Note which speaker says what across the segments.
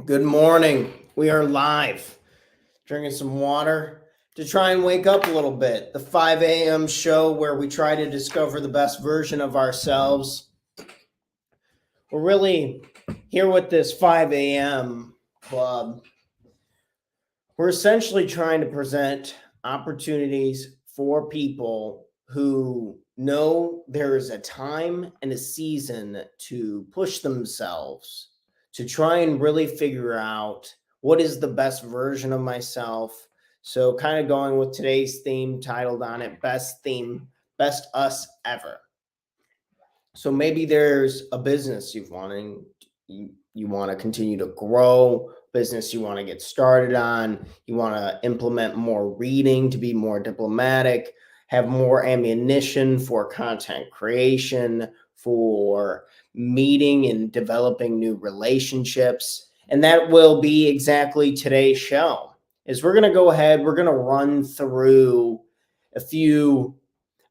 Speaker 1: Good morning. We are live, drinking some water to try and wake up a little bit. The 5 a.m. show where we try to discover the best version of ourselves. We're really here with this 5 a.m. club. We're essentially trying to present opportunities for people who know there is a time and a season to push themselves, to try and really figure out what is the best version of myself. So, kind of going with today's theme titled on it, Best Theme, Best Us Ever. So maybe there's a business you want to continue to grow, business you want to get started on, you want to implement more reading to be more diplomatic, have more ammunition for content creation, for meeting and developing new relationships. And that will be exactly today's show. Is we're going to go ahead, we're going to run through a few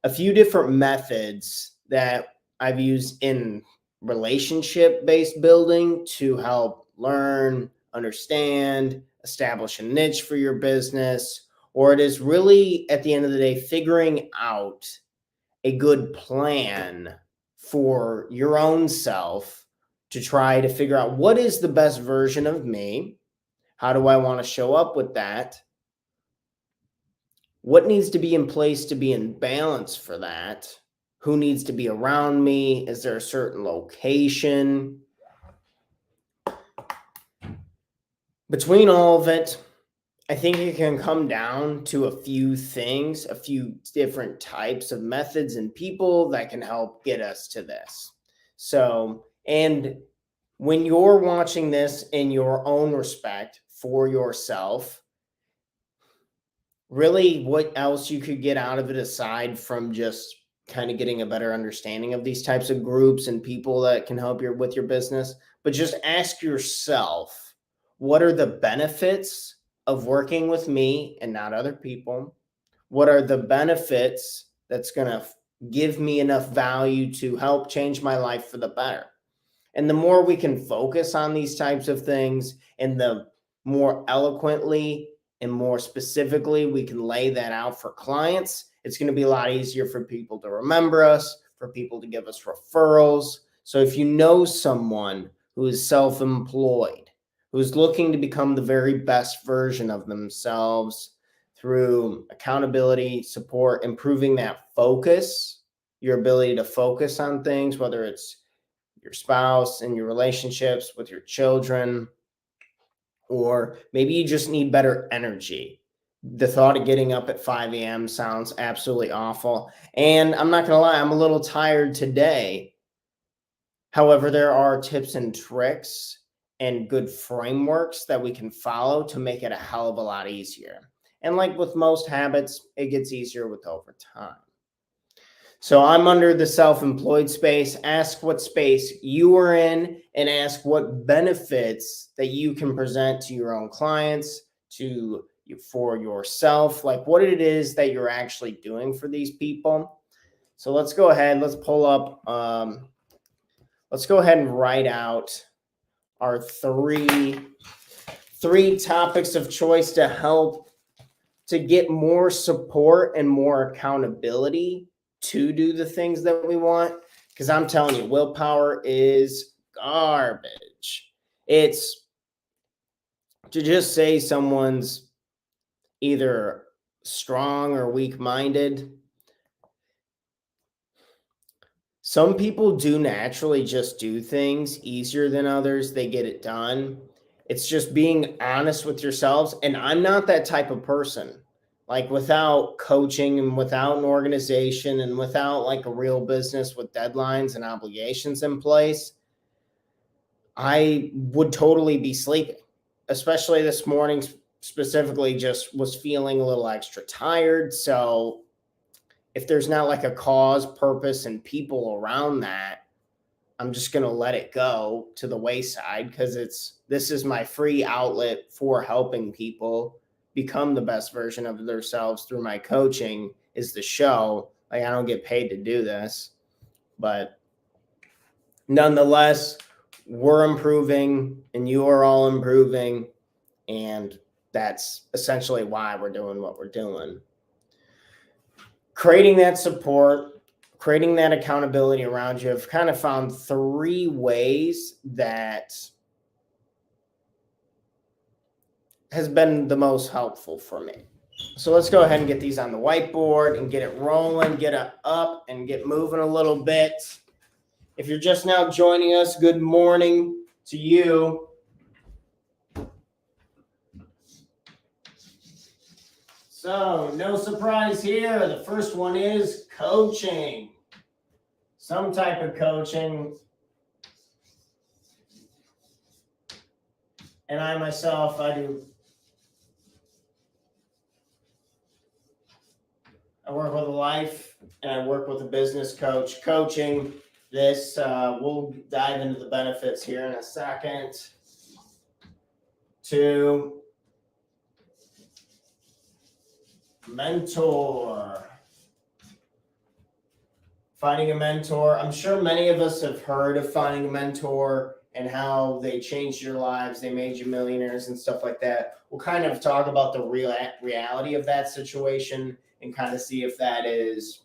Speaker 1: different methods that I've used in relationship based building to help learn, understand, establish a niche for your business, or it is really at the end of the day figuring out a good plan for your own self to try to figure out what is the best version of me. How do I want to show up with that? What needs to be in place to be in balance for that? Who needs to be around me? Is there a certain location? Between all of it, I think it can come down to a few things, a few different types of methods and people that can help get us to this. So, and when you're watching this in your own respect for yourself, really what else you could get out of it aside from just kind of getting a better understanding of these types of groups and people that can help you with your business, but just ask yourself, what are the benefits of working with me and not other people? What are the benefits that's going to give me enough value to help change my life for the better? And the more we can focus on these types of things and the more eloquently and more specifically we can lay that out for clients, it's going to be a lot easier for people to remember us, for people to give us referrals. So if you know someone who is self-employed, who's looking to become the very best version of themselves through accountability, support, improving that focus, your ability to focus on things, whether it's your spouse and your relationships with your children, or maybe you just need better energy. The thought of getting up at 5 a.m. sounds absolutely awful. And I'm not going to lie, I'm a little tired today. However, there are tips and tricks and good frameworks that we can follow to make it a hell of a lot easier. And like with most habits, it gets easier with over time. So I'm under the self-employed space. Ask what space you are in and ask what benefits that you can present to your own clients, to you for yourself, like what it is that you're actually doing for these people. So let's go ahead. Let's pull up. Let's go ahead and write out our three topics of choice to help to get more support and more accountability to do the things that we want. Because I'm telling you, willpower is garbage. It's to just say someone's either strong or weak minded. Some people do naturally just do things easier than others, they get it done. It's just being honest with yourselves. And I'm not that type of person. Like without coaching and without an organization and without like a real business with deadlines and obligations in place, I would totally be sleeping. Especially this morning, specifically, just was feeling a little extra tired. So if there's not like a cause, purpose, and people around that, I'm just going to let it go to the wayside because this is my free outlet for helping people become the best version of themselves through my coaching is the show. Like I don't get paid to do this, but nonetheless, we're improving and you are all improving. And that's essentially why we're doing what we're doing. Creating that support, creating that accountability around you. I've kind of found 3 ways that has been the most helpful for me. So let's go ahead and get these on the whiteboard and get it rolling, get it up and get moving a little bit. If you're just now joining us, good morning to you. So no surprise here. The first one is coaching. Some type of coaching. And I myself, I work with a life and I work with a business coach. Coaching this, we'll dive into the benefits here in a second. 2, mentor. Finding a mentor. I'm sure many of us have heard of finding a mentor and how they changed your lives. They made you millionaires and stuff like that. We'll kind of talk about the reality of that situation and kind of see if that is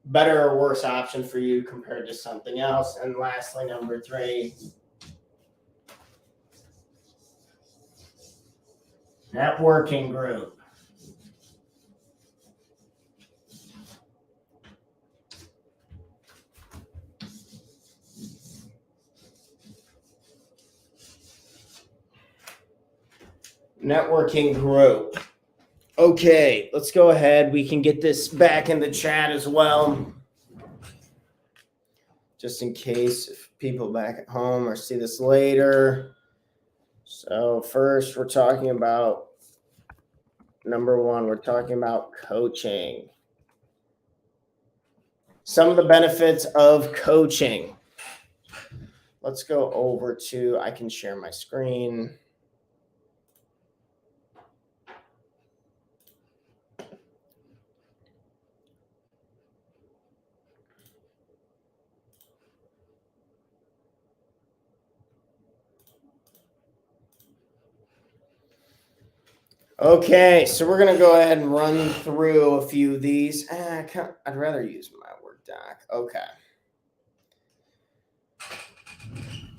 Speaker 1: better or worse option for you compared to something else. And lastly, number 3, networking group. Networking group. Okay, let's go ahead. We can get this back in the chat as well. Just in case if people back at home or see this later. So first we're talking about number 1, we're talking about coaching. Some of the benefits of coaching. Let's go over to, I can share my screen. Okay, so we're going to go ahead and run through a few of these. I'd rather use my Word doc. Okay.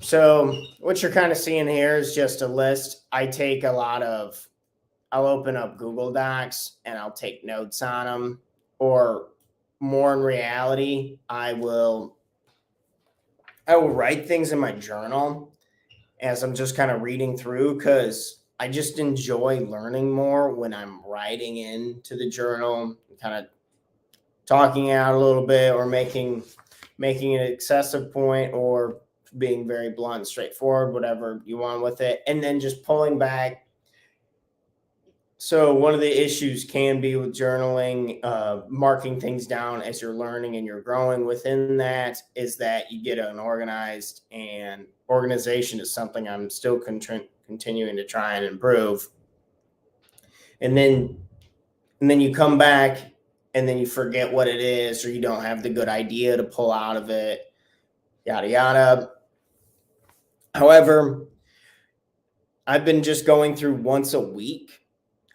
Speaker 1: So what you're kind of seeing here is just a list. I'll open up Google Docs and I'll take notes on them. Or more in reality, I will write things in my journal as I'm just kind of reading through, because I just enjoy learning more when I'm writing into the journal, kind of talking out a little bit or making an excessive point or being very blunt, straightforward, whatever you want with it, and then just pulling back. So one of the issues can be with journaling, marking things down as you're learning and you're growing within that, is that you get unorganized, and organization is something I'm still continuing to try and improve. And then you come back and then you forget what it is, or you don't have the good idea to pull out of it, yada, yada. However, I've been just going through once a week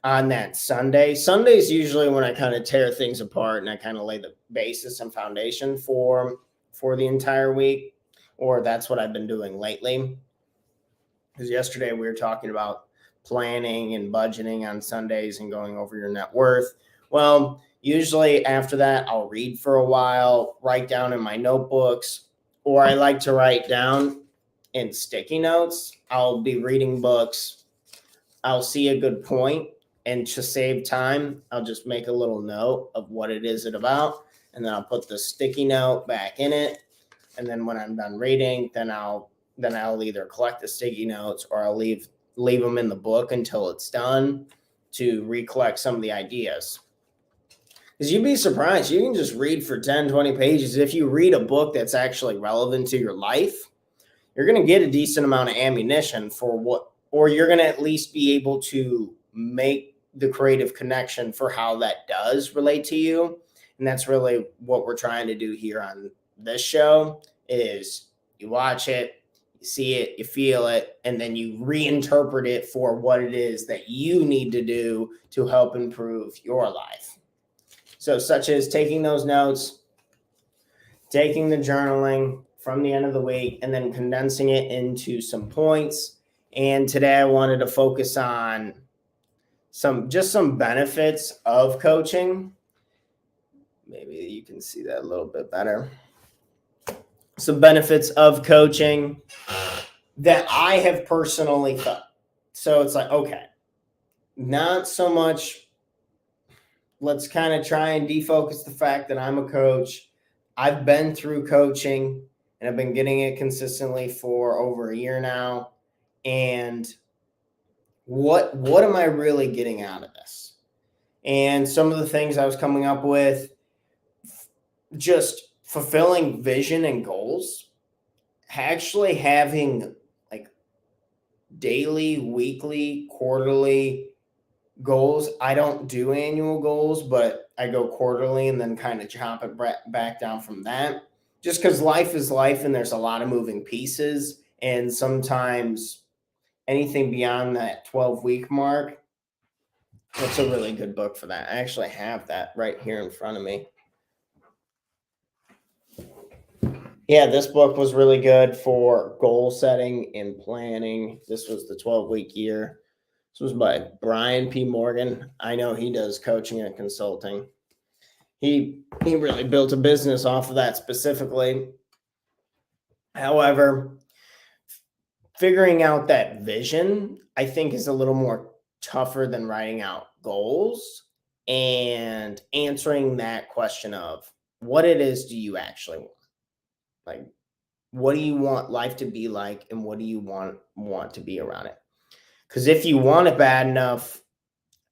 Speaker 1: on that Sunday. Sunday's usually when I kind of tear things apart and I kind of lay the basis and foundation for the entire week, or that's what I've been doing lately. Because yesterday we were talking about planning and budgeting on Sundays and going over your net worth. Well, usually after that, I'll read for a while, write down in my notebooks, or I like to write down in sticky notes. I'll be reading books. I'll see a good point, and to save time, I'll just make a little note of what it is about, and then I'll put the sticky note back in it. And then when I'm done reading, then I'll either collect the sticky notes or I'll leave them in the book until it's done to recollect some of the ideas. Because you'd be surprised, you can just read for 10, 20 pages. If you read a book that's actually relevant to your life, you're going to get a decent amount of ammunition or you're going to at least be able to make the creative connection for how that does relate to you. And that's really what we're trying to do here on this show, is you watch it, see it, you feel it, and then you reinterpret it for what it is that you need to do to help improve your life. So, such as taking those notes, taking the journaling from the end of the week, and then condensing it into some points. And today I wanted to focus on some benefits of coaching. Maybe you can see that a little bit better. Some benefits of coaching that I have personally felt. So it's like, okay, not so much. Let's kind of try and defocus the fact that I'm a coach. I've been through coaching and I've been getting it consistently for over a year now. And what am I really getting out of this? And some of the things I was coming up with, just fulfilling vision and goals, actually having like daily, weekly, quarterly goals. I don't do annual goals, but I go quarterly and then kind of chop it back down from that. Just because life is life and there's a lot of moving pieces. And sometimes anything beyond that 12-week mark, that's a really good book for that. I actually have that right here in front of me. Yeah, this book was really good for goal setting and planning. This was the 12-week year. This was by Brian P. Morgan. I know he does coaching and consulting. He really built a business off of that specifically. However, figuring out that vision, I think, is a little more tougher than writing out goals and answering that question of what it is do you actually want? Like, what do you want life to be like, and what do you want to be around it? Because if you want it bad enough,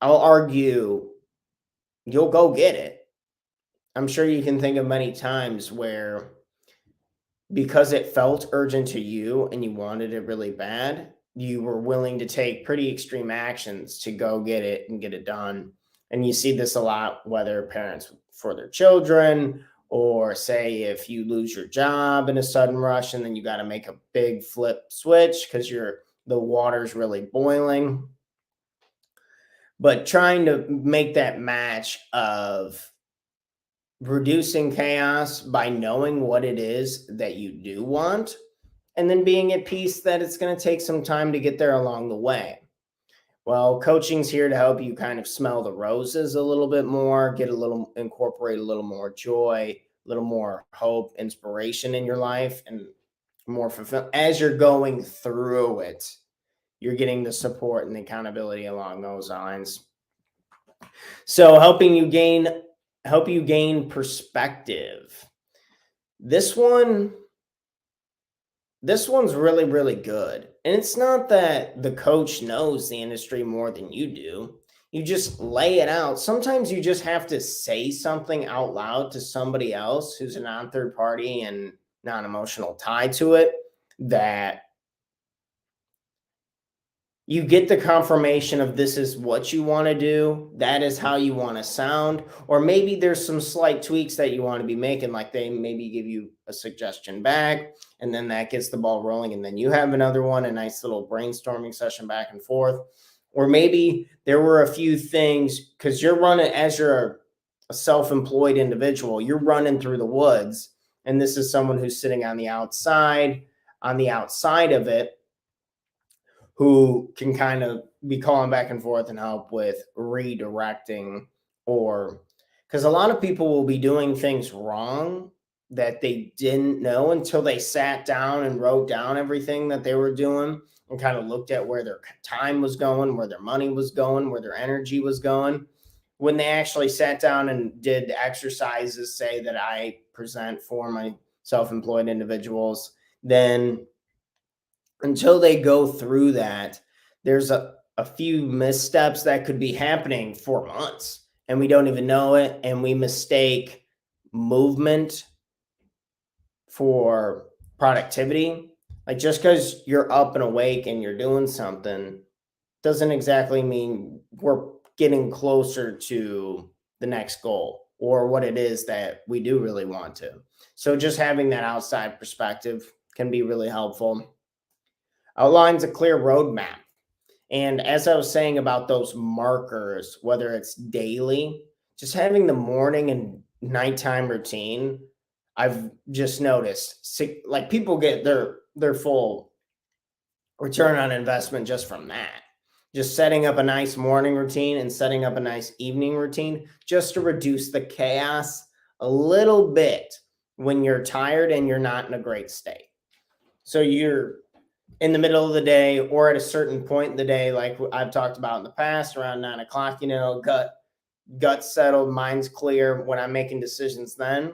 Speaker 1: I'll argue you'll go get it. I'm sure you can think of many times where, because it felt urgent to you and you wanted it really bad, you were willing to take pretty extreme actions to go get it and get it done. And you see this a lot, whether parents for their children, or say if you lose your job in a sudden rush and then you got to make a big flip switch because the water's really boiling. But trying to make that match of reducing chaos by knowing what it is that you do want, and then being at peace that it's going to take some time to get there along the way. Well, coaching's here to help you kind of smell the roses a little bit more, incorporate a little more joy, a little more hope, inspiration in your life, and more fulfilled. As you're going through it, you're getting the support and the accountability along those lines. So helping you gain perspective. This one's really, really good. And it's not that the coach knows the industry more than you do. You just lay it out. Sometimes you just have to say something out loud to somebody else who's a non-third party and non-emotional tie to it, that you get the confirmation of this is what you want to do. That is how you want to sound. Or maybe there's some slight tweaks that you want to be making, like they maybe give you a suggestion back, and then that gets the ball rolling. And then you have another one, a nice little brainstorming session back and forth. Or maybe there were a few things, because as you're a self-employed individual, you're running through the woods. And this is someone who's sitting on the outside of it, who can kind of be calling back and forth and help with redirecting, or because a lot of people will be doing things wrong that they didn't know until they sat down and wrote down everything that they were doing and kind of looked at where their time was going, where their money was going, where their energy was going. When they actually sat down and did exercises, say, that I present for my self-employed individuals, then until they go through that, there's a few missteps that could be happening for months and we don't even know it. And we mistake movement for productivity. Like, just because you're up and awake and you're doing something doesn't exactly mean we're getting closer to the next goal or what it is that we do really want to. So just having that outside perspective can be really helpful. outlines a clear roadmap. And as I was saying about those markers, whether it's daily, just having the morning and nighttime routine, I've just noticed like people get their full return on investment just from that. Just setting up a nice morning routine and setting up a nice evening routine just to reduce the chaos a little bit when you're tired and you're not in a great state. So you're in the middle of the day or at a certain point in the day, like I've talked about in the past, around 9 o'clock, gut settled, mind's clear when I'm making decisions then.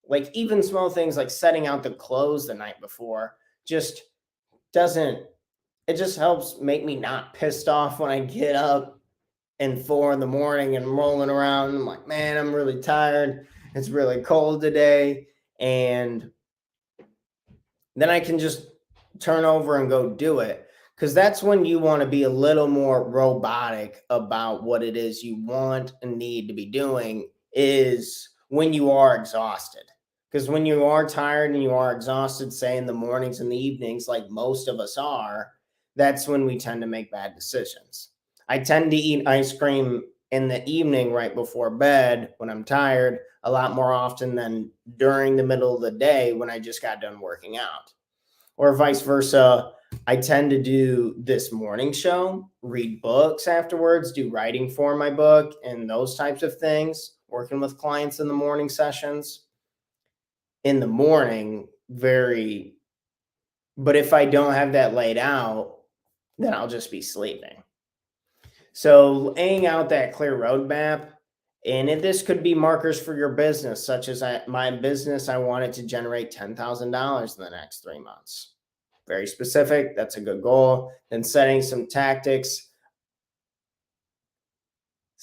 Speaker 1: Like even small things like setting out the clothes the night before just doesn't, it just helps make me not pissed off when I get up and 4 in the morning and I'm rolling around. I'm like, man, I'm really tired. It's really cold today. And then I can just turn over and go do it. Because that's when you want to be a little more robotic about what it is you want and need to be doing, is when you are exhausted. Because when you are tired and you are exhausted, say in the mornings and the evenings, like most of us are, that's when we tend to make bad decisions. I tend to eat ice cream in the evening right before bed when I'm tired a lot more often than during the middle of the day when I just got done working out. Or vice versa, I tend to do this morning show, read books afterwards, do writing for my book, and those types of things, working with clients in the morning sessions. In the morning, very, but if I don't have that laid out, then I'll just be sleeping. So laying out that clear roadmap, and if this could be markers for your business, such as my business, I wanted to generate $10,000 in the next 3 months. Very specific. That's a good goal. Then setting some tactics,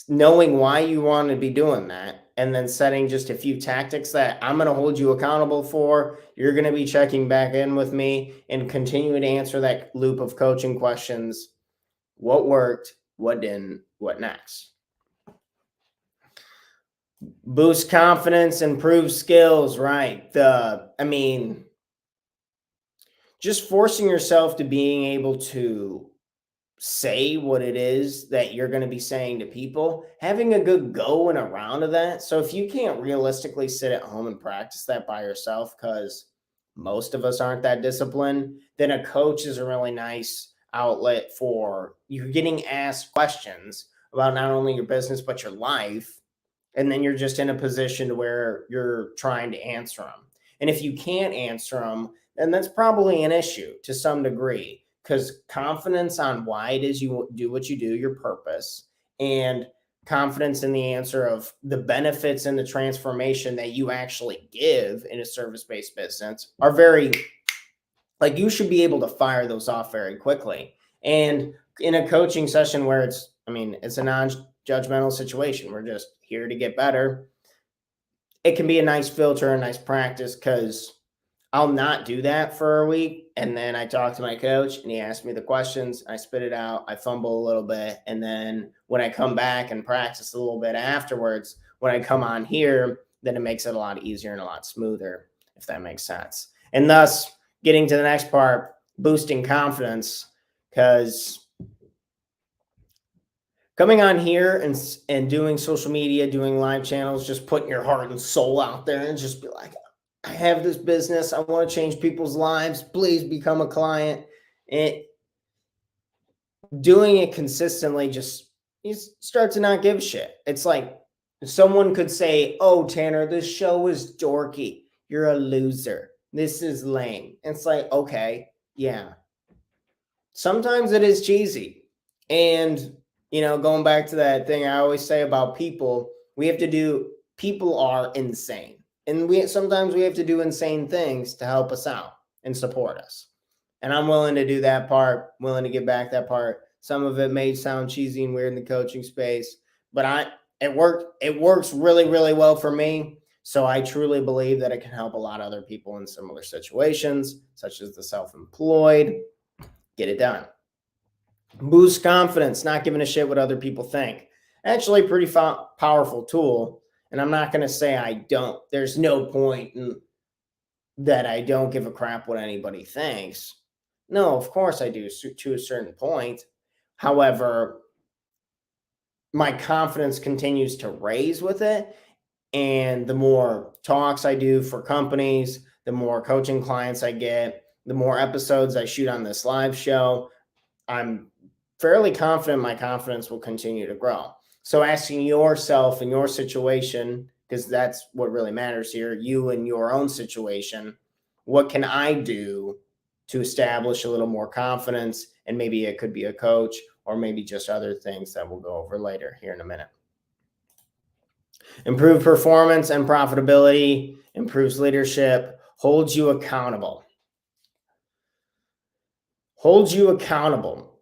Speaker 1: knowing why you want to be doing that, and then setting just a few tactics that I'm going to hold you accountable for. You're going to be checking back in with me and continuing to answer that loop of coaching questions. What worked? What didn't? What next? Boost confidence, improve skills, right? Just forcing yourself to being able to say what it is that you're going to be saying to people, having a good go and a round of that. So if you can't realistically sit at home and practice that by yourself, because most of us aren't that disciplined, then a coach is a really nice outlet for you getting asked questions about not only your business, but your life. And then you're just in a position to where you're trying to answer them. And if you can't answer them, then that's probably an issue to some degree, because confidence on why it is you do what you do, your purpose, and confidence in the answer of the benefits and the transformation that you actually give in a service-based business are very, like, you should be able to fire those off very quickly. And in a coaching session where it's a non-judgmental situation, we're just here to get better. It can be a nice filter, a nice practice, because I'll not do that for a week. And then I talk to my coach and he asks me the questions. I spit it out. I fumble a little bit. And then when I come back and practice a little bit afterwards, when I come on here, then it makes it a lot easier and a lot smoother, if that makes sense. And thus, getting to the next part, boosting confidence, because coming on here and doing social media, doing live channels, just putting your heart and soul out there and just be like, I have this business. I want to change people's lives. Please become a client. And doing it consistently, just you start to not give a shit. It's like someone could say, oh, Tanner, this show is dorky. You're a loser. This is lame. It's like, okay, yeah. Sometimes it is cheesy. And, going back to that thing I always say about people, people are insane. And sometimes we have to do insane things to help us out and support us. And I'm willing to do that part, willing to give back that part. Some of it may sound cheesy and weird in the coaching space, but it works really, really well for me. So I truly believe that it can help a lot of other people in similar situations, such as the self-employed. Get it done. Boost confidence, not giving a shit what other people think. Actually, a pretty powerful tool. And I'm not going to say I don't. There's no point that I don't give a crap what anybody thinks. No, of course I do to a certain point. However, my confidence continues to raise with it. And the more talks I do for companies, the more coaching clients I get, the more episodes I shoot on this live show, I'm fairly confident my confidence will continue to grow. So asking yourself in your situation, because that's what really matters here, you in your own situation, what can I do to establish a little more confidence? And maybe it could be a coach or maybe just other things that we'll go over later here in a minute. Improved performance and profitability, improves leadership, holds you accountable. Holds you accountable.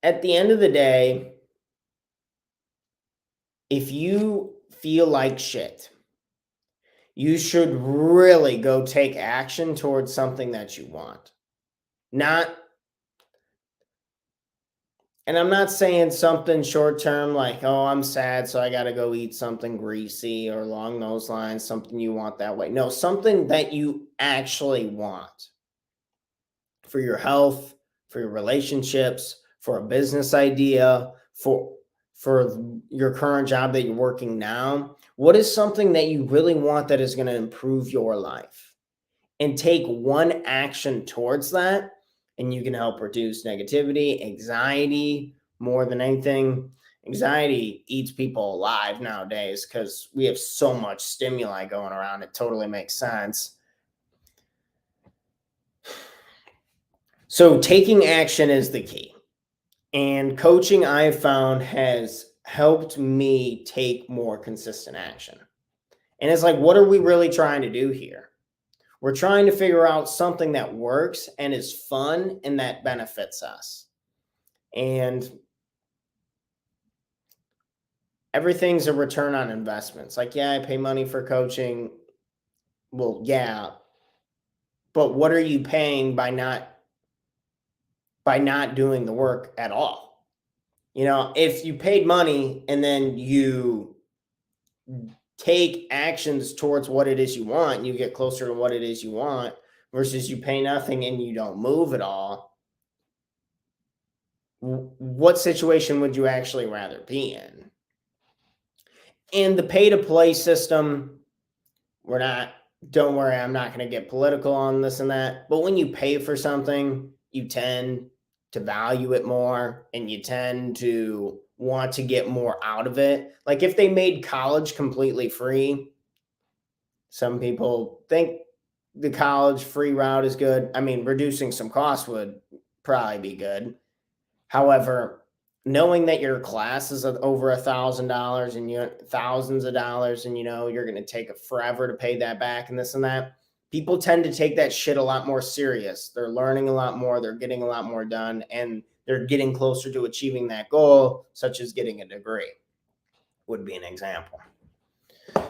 Speaker 1: At the end of the day, if you feel like shit, you should really go take action towards something that you want. Not, and I'm not saying something short term like, oh, I'm sad, so I got to go eat something greasy or along those lines, something you want that way. No, something that you actually want for your health, for your relationships, for a business idea, for your current job that you're working now. What is something that you really want that is going to improve your life? And take one action towards that, and you can help reduce negativity, anxiety, more than anything. Anxiety eats people alive nowadays because we have so much stimuli going around. It totally makes sense. So taking action is the key. And coaching, I've found, has helped me take more consistent action. And it's like, what are we really trying to do here? We're trying to figure out something that works and is fun and that benefits us. And everything's a return on investments. Like, yeah, I pay money for coaching. Well, yeah. But what are you paying by not doing the work at all? You know, if you paid money and then you take actions towards what it is you want, you get closer to what it is you want, versus you pay nothing and you don't move at all, what situation would you actually rather be in? And the pay to play system, don't worry, I'm not going to get political on this and that, but when you pay for something, you tend to value it more and you tend to want to get more out of it. Like if they made college completely free, some people think the college free route is good. I mean, reducing some costs would probably be good. However, knowing that your class is over $1,000 and you thousands of dollars, and you know you're going to take forever to pay that back and this and that, people tend to take that shit a lot more serious. They're learning a lot more, they're getting a lot more done, and they're getting closer to achieving that goal, such as getting a degree, would be an example.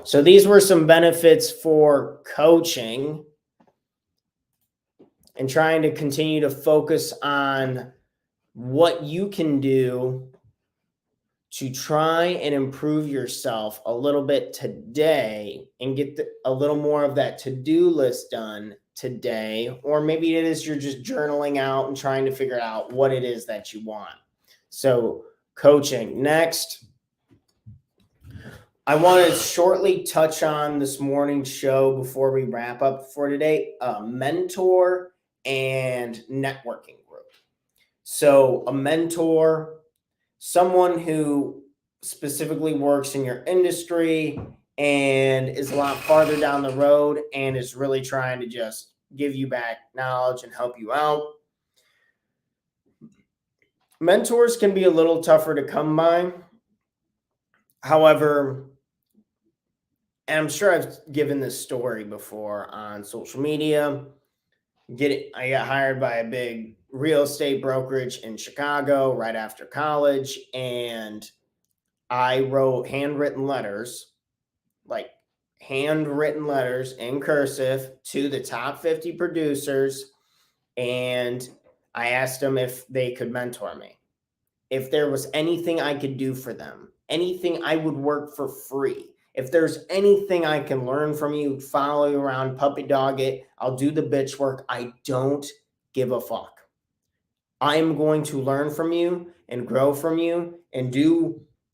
Speaker 1: So these were some benefits for coaching and trying to continue to focus on what you can do to try and improve yourself a little bit today and get a little more of that to-do list done today. Or maybe it is you're just journaling out and trying to figure out what it is that you want. So coaching. Next, I want to shortly touch on this morning's show before we wrap up for today, a mentor and networking group. So a mentor, someone who specifically works in your industry and is a lot farther down the road and is really trying to just give you back knowledge and help you out. Mentors can be a little tougher to come by. However, and I'm sure I've given this story before on social media. I got hired by a big real estate brokerage in Chicago right after college, and I wrote handwritten letters in cursive to the top 50 producers, and I asked them if they could mentor me. If there was anything I could do for them, anything I would work for free. If there's anything I can learn from you, follow you around, puppy dog it, I'll do the bitch work. I don't give a fuck. I'm going to learn from you and grow from you and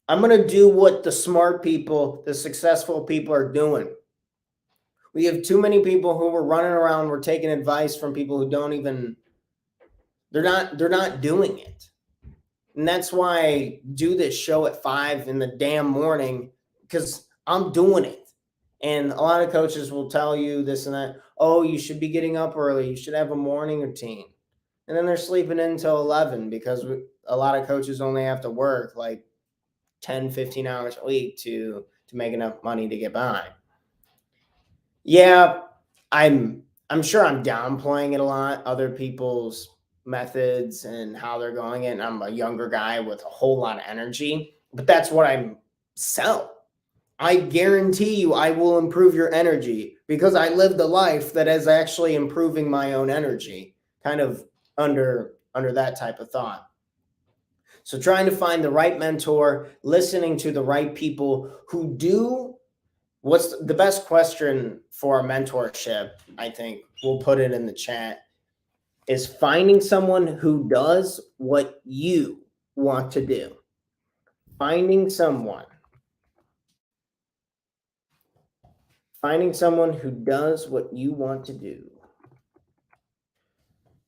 Speaker 1: I'm going to do what the smart people, the successful people are doing. We have too many people who are running around, we're taking advice from people who don't even, they're not doing it. And that's why I do this show at 5 in the damn morning, because I'm doing it. And a lot of coaches will tell you this and that. Oh, you should be getting up early. You should have a morning routine. And then they're sleeping until 11 because a lot of coaches only have to work like 10, 15 hours a week to make enough money to get by. Yeah, I'm sure I'm downplaying it a lot, other people's methods and how they're going it. And I'm a younger guy with a whole lot of energy, but that's what I sell. I guarantee you I will improve your energy because I lived a life that is actually improving my own energy, kind of under that type of thought. So trying to find the right mentor, listening to the right people who do. What's the best question for a mentorship? I think we'll put it in the chat, is finding someone who does what you want to do. Finding someone who does what you want to do.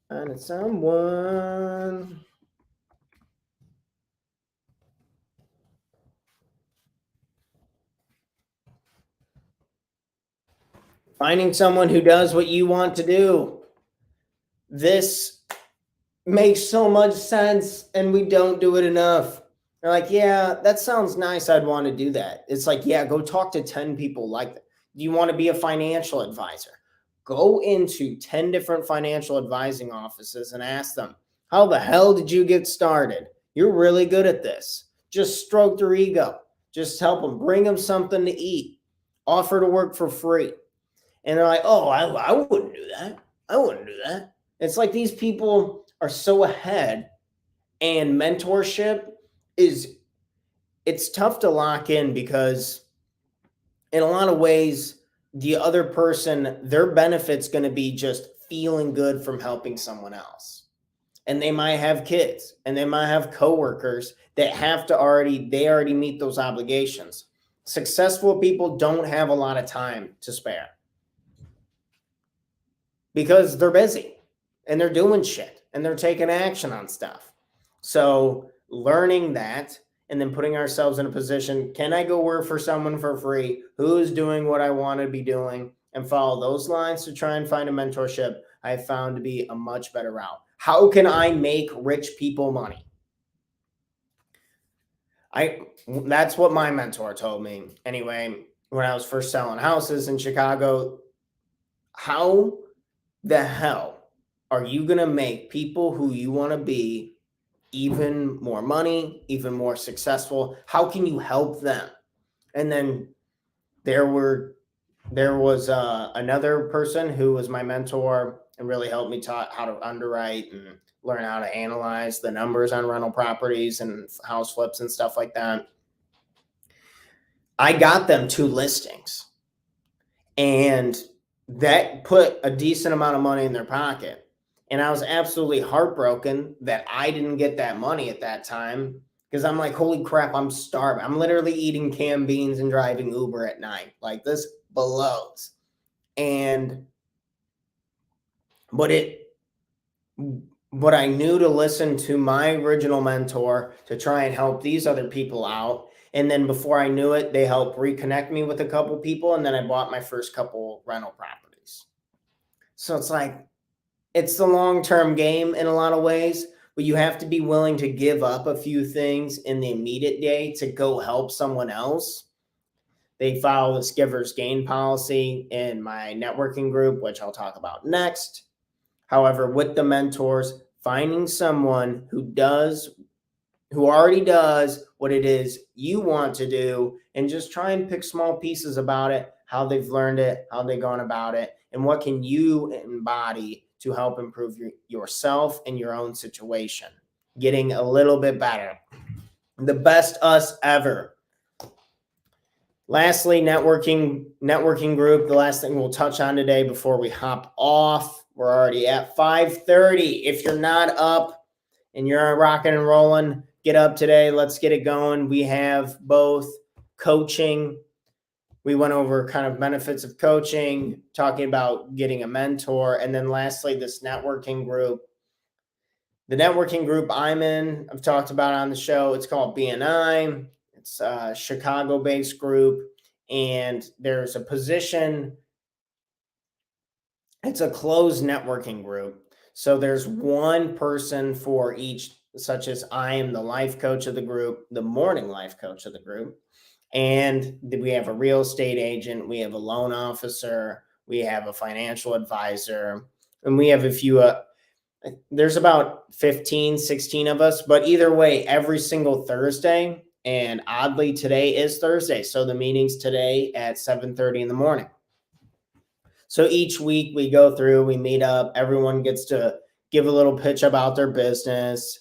Speaker 1: Finding someone. Finding someone who does what you want to do. This makes so much sense, and we don't do it enough. They're like, yeah, that sounds nice. I'd want to do that. It's like, yeah, go talk to 10 people like that. Do you want to be a financial advisor? Go into 10 different financial advising offices and ask them, how the hell did you get started? You're really good at this. Just stroke their ego. Just help them. Bring them something to eat. Offer to work for free. And they're like, oh, I wouldn't do that. I wouldn't do that. It's like these people are so ahead, and mentorship it's tough to lock in because in a lot of ways, the other person, their benefit's going to be just feeling good from helping someone else. And they might have kids and they might have coworkers that they already meet those obligations. Successful people don't have a lot of time to spare because they're busy and they're doing shit and they're taking action on stuff. So learning that and then putting ourselves in a position, can I go work for someone for free who's doing what I want to be doing, and follow those lines to try and find a mentorship, I found to be a much better route. How can I make rich people money? That's what my mentor told me. Anyway, when I was first selling houses in Chicago, how the hell are you going to make people who you want to be even more money, even more successful? How can you help them? And then there was another person who was my mentor and really helped me taught how to underwrite and learn how to analyze the numbers on rental properties and house flips and stuff like that. I got them 2 listings, and that put a decent amount of money in their pocket. And I was absolutely heartbroken that I didn't get that money at that time, because I'm like, holy crap, I'm starving. I'm literally eating canned beans and driving Uber at night. Like, this blows. But I knew to listen to my original mentor to try and help these other people out. And then before I knew it, they helped reconnect me with a couple people. And then I bought my first couple rental properties. So it's like, it's the long-term game in a lot of ways, but you have to be willing to give up a few things in the immediate day to go help someone else. They follow this giver's gain policy in my networking group, which I'll talk about next. However, with the mentors, finding someone who already does what it is you want to do, and just try and pick small pieces about it, how they've learned it, how they've gone about it, and what can you embody to help improve yourself and your own situation, getting a little bit better. The best us ever. Lastly, networking group. The last thing we'll touch on today before we hop off We're already at 5:30. If you're not up and you're rocking and rolling, get up today. Let's get it going. We have both coaching. We went over kind of benefits of coaching, talking about getting a mentor, and then lastly, this networking group. The networking group I'm in, I've talked about on the show. It's called BNI. It's a Chicago-based group, and there's a position. It's a closed networking group. So there's one person for each, such as I am the life coach of the group, the morning life coach of the group. And we have a real estate agent, we have a loan officer, we have a financial advisor, and we have a few, there's about 15, 16 of us. But either way, every single Thursday, and oddly, today is Thursday. So the meeting's today at 7:30 in the morning. So each week we go through, we meet up, everyone gets to give a little pitch about their business,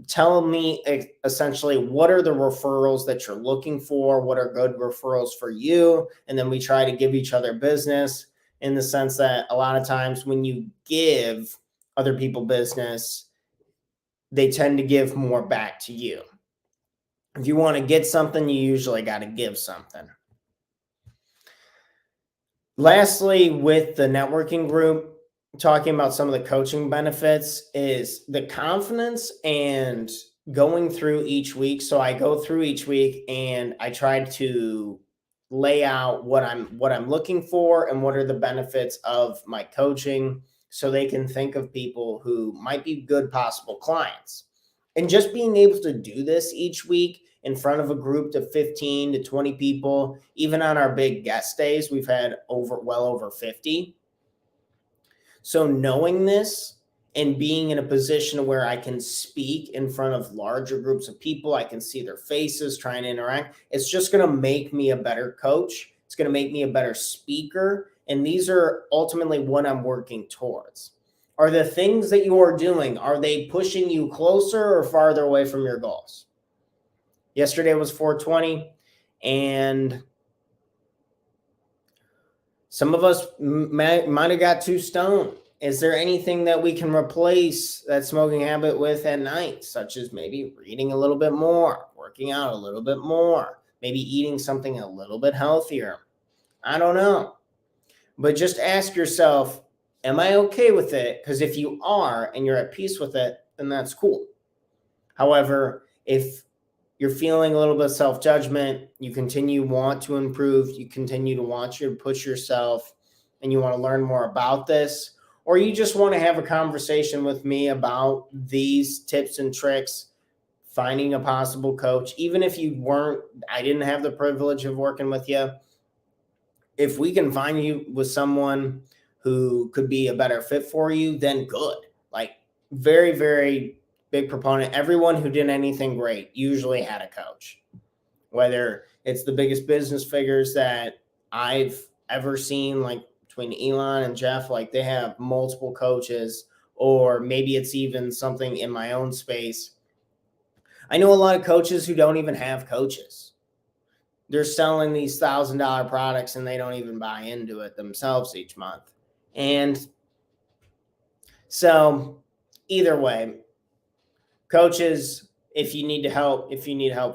Speaker 1: tell me essentially what are the referrals that you're looking for, what are good referrals for you, and then we try to give each other business in the sense that a lot of times when you give other people business, they tend to give more back to you. If you want to get something, you usually got to give something. Lastly, with the networking group, talking about some of the coaching benefits is the confidence and going through each week. So I go through each week and I try to lay out what I'm looking for and what are the benefits of my coaching so they can think of people who might be good possible clients. And just being able to do this each week in front of a group of 15 to 20 people, even on our big guest days, we've had well over 50. So knowing this and being in a position where I can speak in front of larger groups of people, I can see their faces, try and interact, it's just going to make me a better coach. It's going to make me a better speaker. And these are ultimately what I'm working towards. Are the things that you are doing, are they pushing you closer or farther away from your goals? Yesterday was 420, and some of us might have got too stoned. Is there anything that we can replace that smoking habit with at night, such as maybe reading a little bit more, working out a little bit more, maybe eating something a little bit healthier? I don't know. But just ask yourself, am I okay with it? Because if you are and you're at peace with it, then that's cool. However, if you're feeling a little bit of self-judgment, you want to improve, you continue to want to push yourself, and you want to learn more about this, or you just want to have a conversation with me about these tips and tricks, finding a possible coach, even if I didn't have the privilege of working with you, if we can find you with someone who could be a better fit for you, then good. Like, very, very big proponent. Everyone who did anything great usually had a coach, whether it's the biggest business figures that I've ever seen, like between Elon and Jeff, like they have multiple coaches, or maybe it's even something in my own space. I know a lot of coaches who don't even have coaches. They're selling these $1,000 products and they don't even buy into it themselves each month. And so either way, coaches, if you need help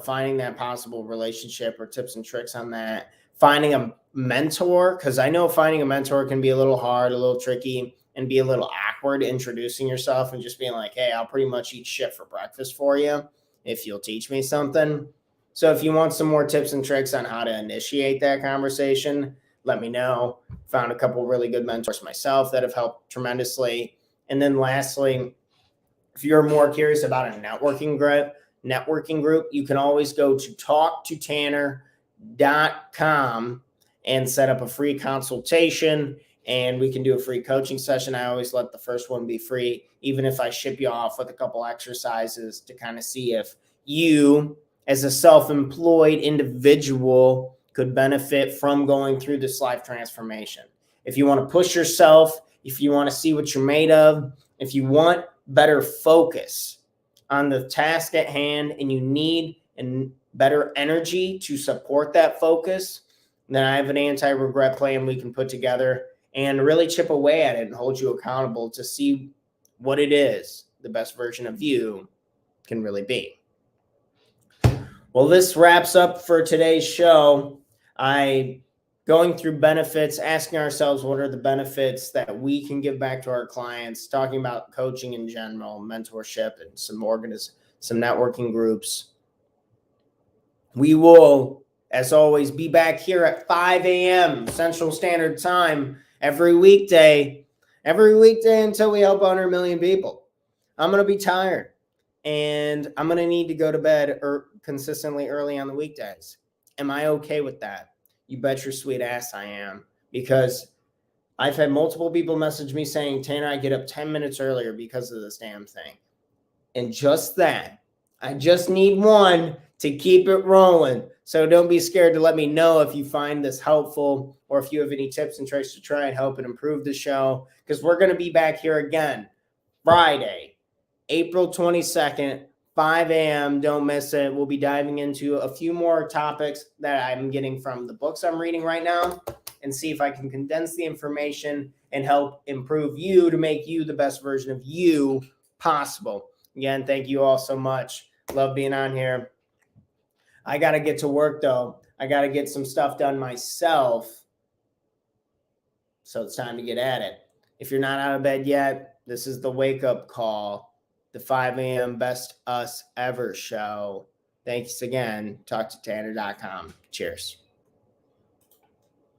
Speaker 1: finding that possible relationship or tips and tricks on that, finding a mentor, because I know finding a mentor can be a little hard, a little tricky, and be a little awkward introducing yourself and just being like, hey, I'll pretty much eat shit for breakfast for you if you'll teach me something. So if you want some more tips and tricks on how to initiate that conversation, let me know. Found a couple really good mentors myself that have helped tremendously. And then lastly, if you're more curious about a networking group, you can always go to talktotanner.com and set up a free consultation, and we can do a free coaching session. I always let the first one be free, even if I ship you off with a couple exercises to kind of see if you, as a self-employed individual, could benefit from going through this life transformation. If you want to push yourself, if you want to see what you're made of, if you want better focus on the task at hand and you need better energy to support that focus, then I have an anti-regret plan we can put together. and really chip away at it and hold you accountable to see what it is the best version of you can really be. Well, this wraps up for today's show. Going through benefits, asking ourselves what are the benefits that we can give back to our clients, talking about coaching in general, mentorship, and some networking groups. We will, as always, be back here at 5 a.m. Central Standard Time every weekday until we help 100 million people. I'm going to be tired, and I'm going to need to go to bed consistently early on the weekdays. Am I okay with that? You bet your sweet ass I am, because I've had multiple people message me saying, Tanner, I get up 10 minutes earlier because of this damn thing. And just that, I just need one to keep it rolling. So don't be scared to let me know if you find this helpful or if you have any tips and tricks to try and help and improve the show, because we're going to be back here again Friday, April 22nd, 5 a.m. Don't miss it. We'll be diving into a few more topics that I'm getting from the books I'm reading right now and see if I can condense the information and help improve you to make you the best version of you possible. Again, thank you all so much. Love being on here. I got to get to work, though. I got to get some stuff done myself. So it's time to get at it. If you're not out of bed yet, this is the wake-up call, the 5 a.m. Best Us Ever show. Thanks again. Talk to Tanner.com. Cheers.